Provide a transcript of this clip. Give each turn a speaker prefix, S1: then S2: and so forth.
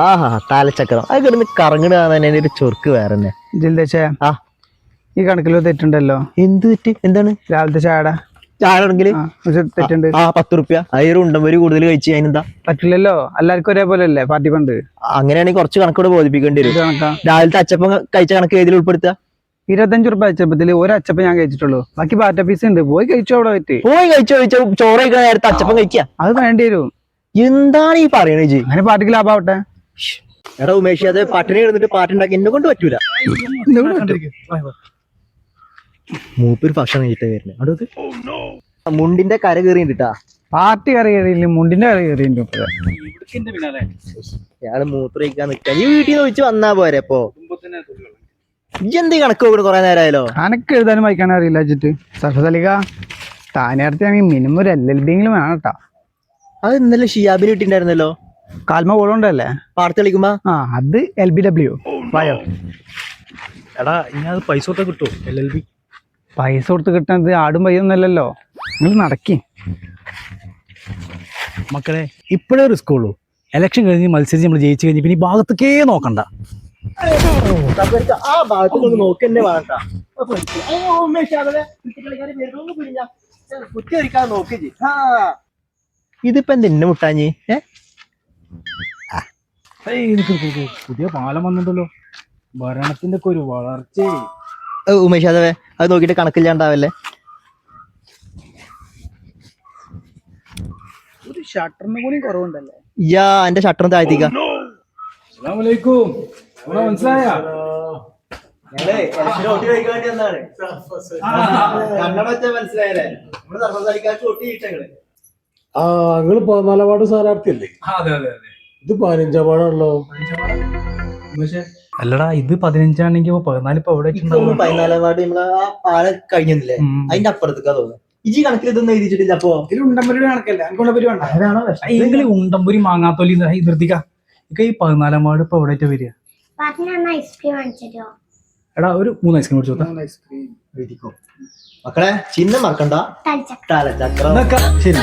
S1: ആഹാ തലച്ചക്രം അത് കിടന്ന് കറങ്ങണ തന്നെ ഒരു ചൊർക്ക് വേറെ തന്നെ.
S2: ജിൽദേശേ ആ ഈ കണക്കിലോ തെറ്റുണ്ടല്ലോ.
S1: എന്ത് തെറ്റ്? എന്താണ്?
S2: രാവിലത്തെ ചായയുടെ
S1: ചായാണെങ്കിൽ
S2: തെറ്റുണ്ട്.
S1: 10 റുപ്യ അയ്യൊരു ഉണ്ടമ്പൊരി കൂടുതൽ കഴിച്ച് അതിനെന്താ?
S2: പറ്റില്ലല്ലോ, എല്ലാവർക്കും ഒരേപോലെ അല്ലേ പാർട്ടി ഫണ്ട്.
S1: അങ്ങനെയാണെങ്കിൽ കുറച്ച് കണക്കോട് ബോധിപ്പിക്കേണ്ടി വരും.
S2: കണക്കാ
S1: രാവിലത്തെ അച്ചപ്പം കഴിച്ച കണക്ക് ഏതിൽ ഉൾപ്പെടുത്തുക?
S2: 25 റുപ്യ അച്ചപ്പത്തില് ഒരു അച്ചപ്പം ഞാൻ കഴിച്ചിട്ടുള്ളൂ, ബാക്കി പാറ്റ പീസ് ഉണ്ട്. പോയി കഴിച്ചോ അവിടെ പറ്റി.
S1: പോയി കഴിച്ചോ ചോറ് കഴിക്കണ നേരത്തെ അച്ചപ്പം കഴിക്കുക?
S2: അത് വേണ്ടി വരും.
S1: എന്താണ് ഈ പറയണേ ജി?
S2: അങ്ങനെ പാർട്ടിക്ക് ലാഭാവട്ടെ.
S1: എടാ ഉമേഷ്, അത് പട്ടിണി കിടന്നിട്ട് പാട്ടുണ്ടാക്കി എന്നെ കൊണ്ട് പറ്റൂല. മൂപ്പര് ഭക്ഷണം കഴിച്ചിട്ടേ വരുന്നേ. അടുത്ത് മുണ്ടിന്റെ കര കയറിട്ടാ
S2: പാർട്ടി കറി കയറിയില്ല, മുണ്ടിന്റെ കറി കയറിയില്ല.
S1: ഇയാള് മൂത്ര കഴിക്കാൻ നിക്ക. ഈ വീട്ടിൽ നിന്ന് വെച്ച് വന്നാ പോരെ. അപ്പൊ എന്ത് കണക്ക് നോക്കണ കൊറേ നേരമായാലോ?
S2: അനക്ക് എഴുതാനും വായിക്കാനും അറിയില്ല വെച്ചിട്ട്. സർഫസലിക താനേരത്തെയാണെങ്കിൽ മിനിമം ഒരു LLB എങ്കിലും വേണം കേട്ടാ.
S1: അത് ഇന്നലെ ഷിയാബിന് കിട്ടിണ്ടായിരുന്നല്ലോ.
S2: കാൽമ പോളുണ്ടല്ലേ
S1: പാടത്ത് കളിക്കുമ്പോ.
S2: അത് LBW വായോ.
S3: എടാ ഇനി അത് പൈസ കൊടുത്താൽ കിട്ടുമോ? LLB
S2: പൈസ കൊടുത്ത് കിട്ടുന്നത് ആടും പയ്യൊന്നല്ലല്ലോ. നിങ്ങൾ നടക്കി
S3: മക്കളെ, ഇപ്പോഴേ റിസ്ക് ഉള്ളൂ. ഇലക്ഷൻ കഴിഞ്ഞ് മത്സരിച്ച് നമ്മൾ ജയിച്ചു കഴിഞ്ഞ് പിന്നെ ഈ ഭാഗത്തേക്കേ നോക്കണ്ട.
S1: ആ ഭാഗത്ത് നോക്കന്നെ വേണ്ട. ഇതിപ്പോ എന്താ എന്നെ മുട്ടാഞ്ഞി?
S3: പുതിയ പാലം വന്നിട്ടല്ലോ, ഭരണത്തിന്റെ ഒക്കെ ഒരു വളർച്ച.
S1: ഉമേഷ് അതവേ അത് നോക്കിട്ട് കണക്കില്ലാണ്ടാവല്ലേ.
S2: ഒരു ഷട്ടറിന് കൂടി കുറവുണ്ടല്ലേ.
S1: എന്റെ ഷട്ടറും താഴ്ത്തിക്ക.
S3: മനസ്സിലായ
S4: നിങ്ങള് 14 വാർഡ് സ്ഥാനാർത്ഥിയല്ലേ? ഇത് 15 വാർഡാണല്ലോ.
S3: അല്ലടാ, ഇത് 15 ആണെങ്കിൽ 14 ഇപ്പൊ എവിടെ
S1: 14 വാർഡ് നമ്മള് ആ പാലം കഴിഞ്ഞില്ലേ, അതിന്റെ അപ്പുറത്തേക്കാ തോന്നുന്നു. ഈ കണക്കിൽ ഇതൊന്നും എഴുതിച്ചിട്ടില്ല. അപ്പൊ
S2: ഉണ്ടമ്പരി കണക്കല്ലേ,
S3: ഏതെങ്കിലും ഉണ്ടമ്പൊരി മാങ്ങാത്തോലി നിർത്തിക്ക. ഈ 14 വാർഡ് ഇപ്പൊ എവിടെ വരിക? എടാ ഒരു 3 ഐസ്ക്രീം കുടിച്ചോ.
S1: മക്കളെ ചിഹ്നം മറക്കണ്ട. തലച്ചക്രം.
S3: ശരി.